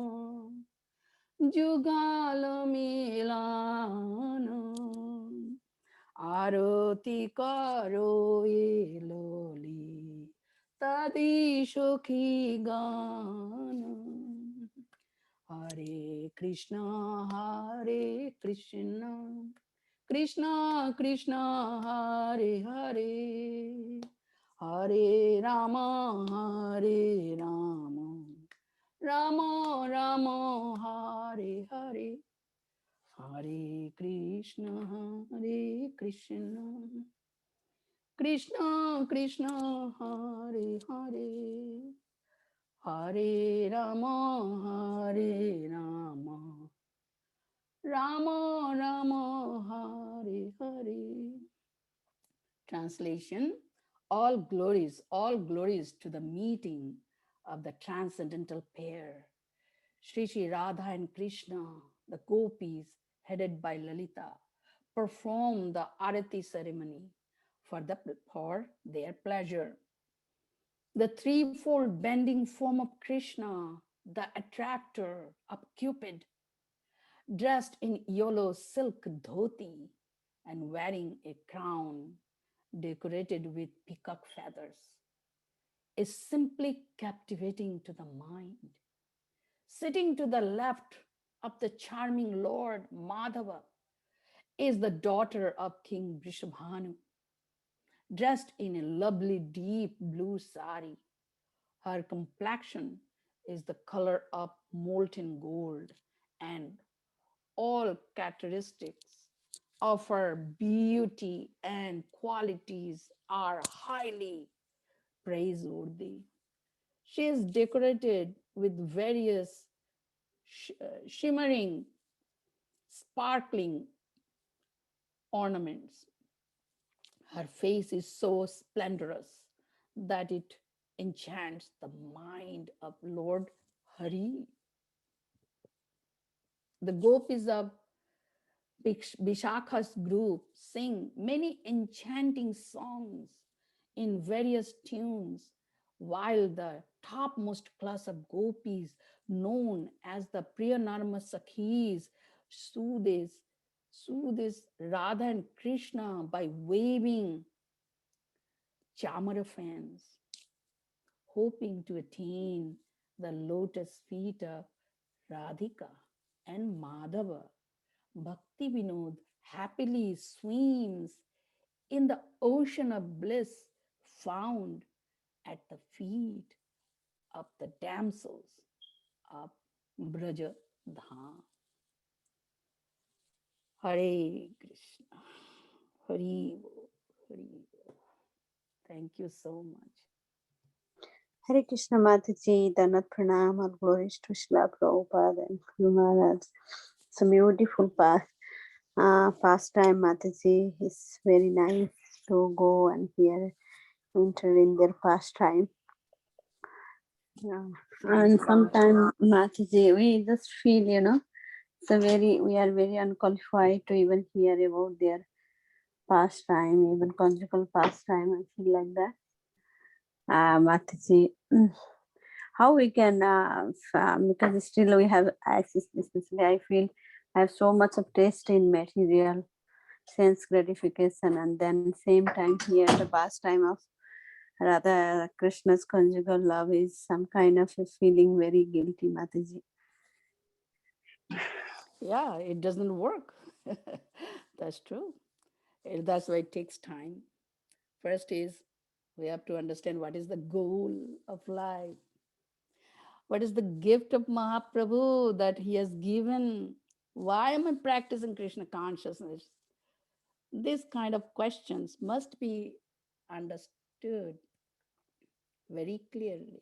Jugal Milana Arati Karo Ye Loli Tadi Shokhi Gana Hare Krishna Krishna Krishna Hare Hare Hare Rama Rama Rama Hare Hare Hare Krishna Krishna Krishna Hare Hare Hare Rama, Hare Rama, Rama Rama, Hare Hare. Translation: all glories to the meeting of the transcendental pair, Sri Radha and Krishna. The gopis, headed by Lalita, perform the arati ceremony for their pleasure. The threefold bending form of Krishna, the attractor of Cupid, dressed in yellow silk dhoti and wearing a crown decorated with peacock feathers, is simply captivating to the mind. Sitting to the left of the charming Lord Madhava is the daughter of King Vrishabhanu, dressed in a lovely deep blue sari. Her complexion is the color of molten gold, and all characteristics of her beauty and qualities are highly praiseworthy. She is decorated with various shimmering, sparkling ornaments. Her face is so splendorous that it enchants the mind of Lord Hari. The gopis of Vishakha's group sing many enchanting songs in various tunes, while the topmost class of gopis, known as the Priyanarma Sakhis, soothes Radha and Krishna by waving chamara fans, hoping to attain the lotus feet of Radhika and Madhava. Bhakti Vinod happily swims in the ocean of bliss found at the feet of the damsels of Braja Dham. Hare Krishna. Hari Bol, Hari Bol. Thank you so much. Hare Krishna Mataji, Danat Pranam, all glories to Srila Prabhupada and Guru Maharaj. It's a beautiful pastime, Mataji. It's very nice to go and hear, enter in their pastime. Yeah. And sometimes, Mataji, we just feel, we are very unqualified to even hear about their pastime, even conjugal pastime. I feel like that. Mataji, how we can, because still we have access, especially I feel I have so much of taste in material sense gratification, and then same time here the pastime of Radha Krishna's conjugal love is some kind of a feeling very guilty, Mataji. Yeah, it doesn't work. That's true. That's why it takes time. First is we have to understand what is the goal of life. What is the gift of Mahaprabhu that he has given? Why am I practicing Krishna consciousness? This kind of questions must be understood very clearly.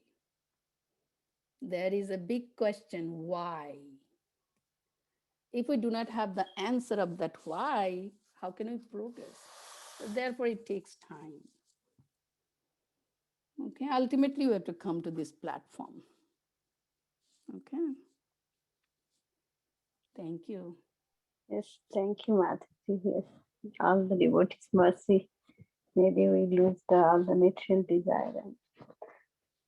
There is a big question, why? If we do not have the answer of that why, how can we progress? Therefore, it takes time. Okay, ultimately, we have to come to this platform. Okay, thank you. Yes, thank you, Mataji. Yes, all the devotees' mercy. Maybe we lose all the material desire and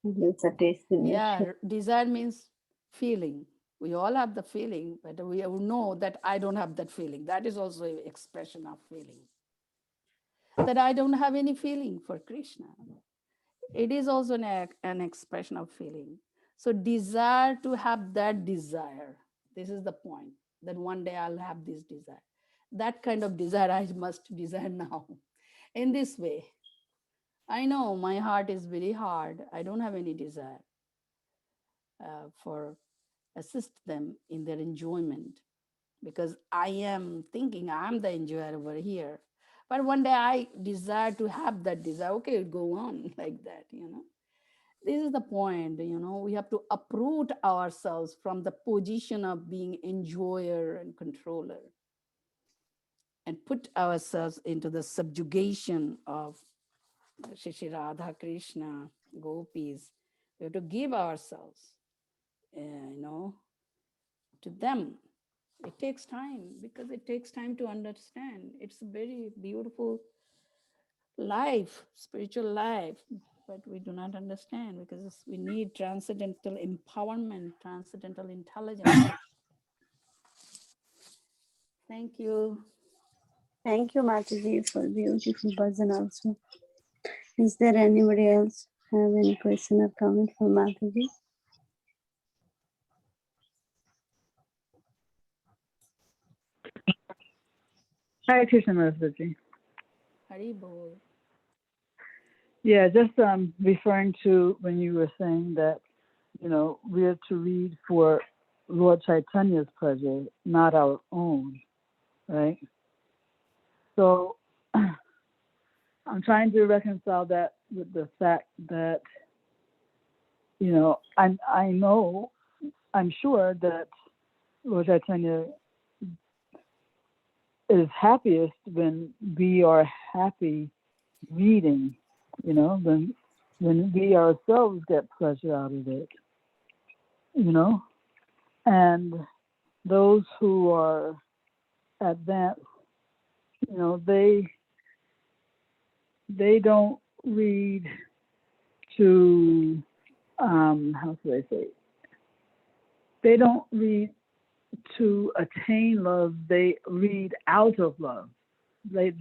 we lose the taste in Yeah, it. desire means feeling. We all have the feeling, but we know that I don't have that feeling. That is also an expression of feeling. That I don't have any feeling for Krishna. It is also an expression of feeling. So desire to have that desire. This is the point. That one day I'll have this desire. That kind of desire I must desire now. In this way, I know my heart is very hard. I don't have any desire for assist them in their enjoyment because I am thinking I'm the enjoyer over here. But one day I desire to have that desire. Okay, go on like that. This is the point, we have to uproot ourselves from the position of being enjoyer and controller and put ourselves into the subjugation of Shri Radha, Krishna, gopis. We have to give ourselves, to them. It takes time because it takes time to understand. It's a very beautiful life, spiritual life, but we do not understand because we need transcendental empowerment, transcendental intelligence. Thank you. Thank you, Mataji, for beautiful bhajan also. Is there anybody else have any question or comment for Mataji? Hare Krishna, Mataji. Hari Bol. Yeah, just referring to when you were saying that, we are to read for Lord Chaitanya's pleasure, not our own, right? So I'm trying to reconcile that with the fact that, I know, I'm sure that Lord Chaitanya is happiest when we are happy reading, when we ourselves get pleasure out of it, and those who are advanced, they don't read to how should I say? They don't read to attain love. They read out of love. They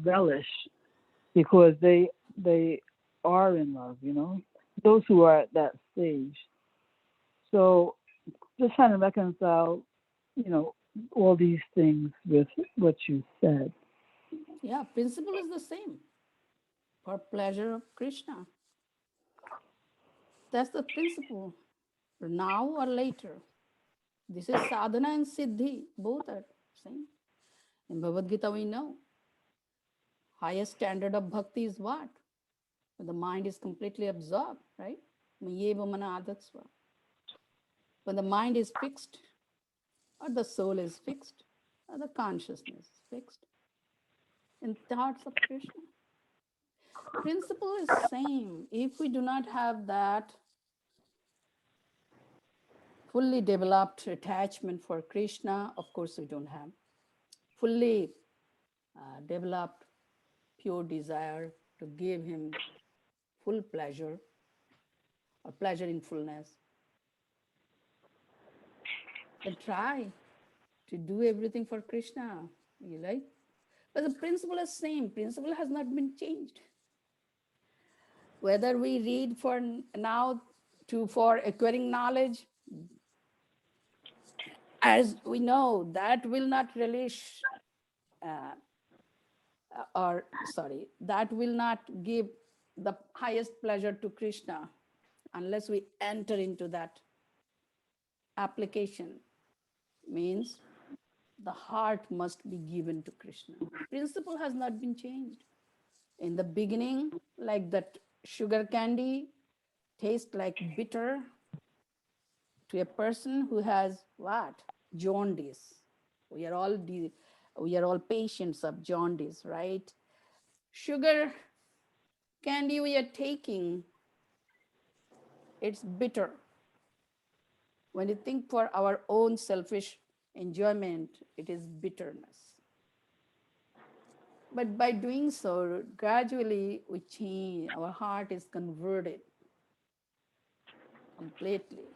relish because they are in love. Those who are at that stage. So just trying to reconcile, all these things with what you said. Yeah, principle is the same for pleasure of Krishna. That's the principle, now or later. This is sadhana and siddhi, both are same. In Bhagavad Gita, we know highest standard of bhakti is what? When the mind is completely absorbed, right? Mayeva mana adatsva. When the mind is fixed, or the soul is fixed, or the consciousness is fixed in thoughts of Krishna. Principle is same. If we do not have that fully developed attachment for Krishna, of course we don't have fully developed pure desire to give him full pleasure or pleasure in fullness, then try to do everything for Krishna. You like? But the principle is same. Principle has not been changed. Whether we read for now for acquiring knowledge, as we know, that will not relish, uh, that will not give the highest pleasure to Krishna unless we enter into that application. Means the heart must be given to Krishna. Principle has not been changed. In the beginning, like that sugar candy tastes like bitter to a person who has what? Jaundice. We are all we are all patients of jaundice, right? Sugar candy we are taking, it's bitter. When you think for our own selfish enjoyment, it is bitterness. But by doing so, gradually we change, our heart is converted completely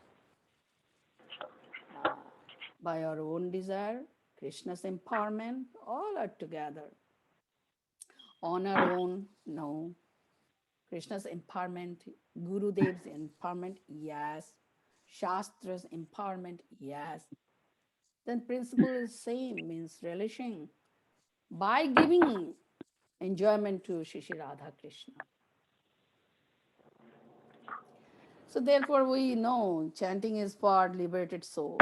by our own desire, Krishna's empowerment, all are together. On our own, no. Krishna's empowerment, Guru Dev's empowerment, yes. Shastra's empowerment, yes. Then principle is same, means relishing by giving enjoyment to Shri Radha Krishna. So therefore we know chanting is for liberated soul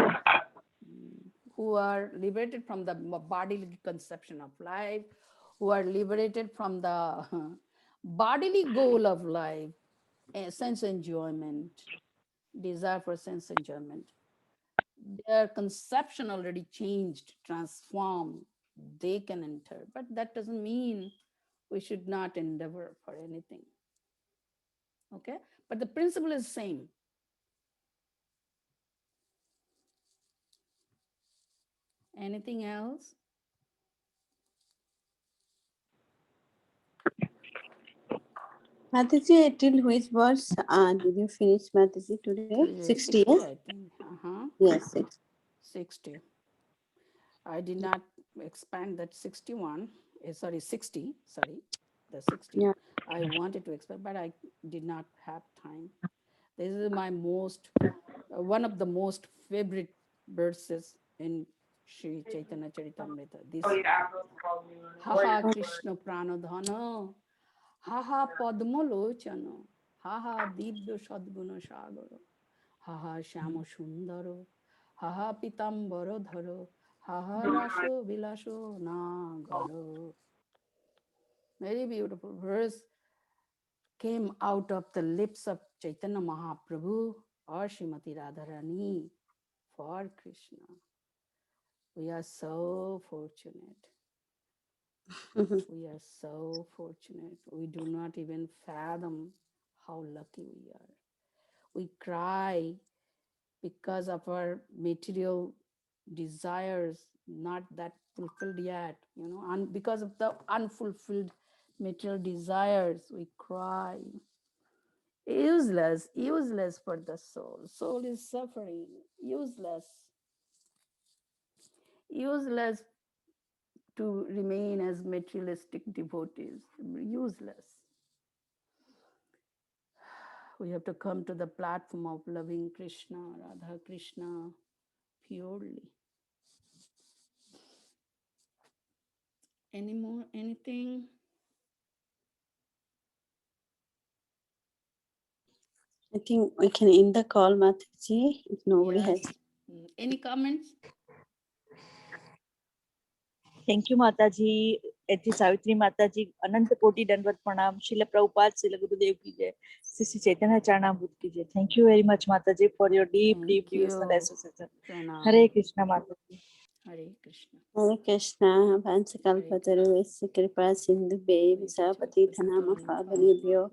who are liberated from the bodily conception of life, who are liberated from the bodily goal of life, sense enjoyment, desire for sense enjoyment, their conception already changed, transformed, they can enter. But that doesn't mean we should not endeavor for anything. Okay? But the principle is same. Anything else? Mataji, till which verse did you finish, Mataji, today? 60, 60, yes? I think. Yes, 60. 60. I did not expand that 61. Sorry, 60. Sorry, the 60. Yeah. I wanted to expand, but I did not have time. This is my one of the most favorite verses in Sri Caitanya Caritamrta. This Haha Krishna Pranadhana, Haha Padmalochana, Haha Dibya Sadguna Sagara, Haha Shama Sundaro, Haha Pitambara Dharo, Haha Rasho Vilasho Nagaro. Very beautiful verse came out of the lips of Chaitanya Mahaprabhu or Srimati Radharani for Krishna. We are so fortunate. We are so fortunate. We do not even fathom how lucky we are. We cry because of our material desires not that fulfilled yet, and because of the unfulfilled material desires, we cry. Useless for the soul. Soul is suffering. Useless to remain as materialistic devotees. Useless. We have to come to the platform of loving Krishna, Radha Krishna, purely. Anything? I think we can end the call, Mataji, if nobody Yes. has. Any comments? Thank you, Mataji. HG Savitri Mataji, Ananta Koti Dandavat Pranam, Srila Prabhupada, Srila Gurudev ki jai, Sri Chaitanya Caritamrta ki jai. Thank you very much, Mataji, for your deep devotional association. Pranam. Hare Krishna, Mataji. Hare Krishna. Hare Krishna, Vansakalpataru, Kripa Sindhu Bevi, Sapati Thanama Pavanibhyo,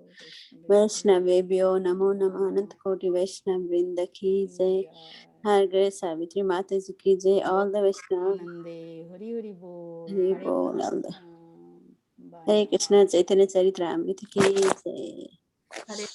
Vaishnavebhyo, Namo Namo Anantakoti Vaishnav Vrinda Ki Jai, Hare Grace Savitri Mataji Ki Jai, all the Vaishnav, Anande, Hari Hari Bol, Hari Hare Bol, Krishna. all the Bye Hare now. Krishna Chaitanya Caritamrta Ki Jai. Hare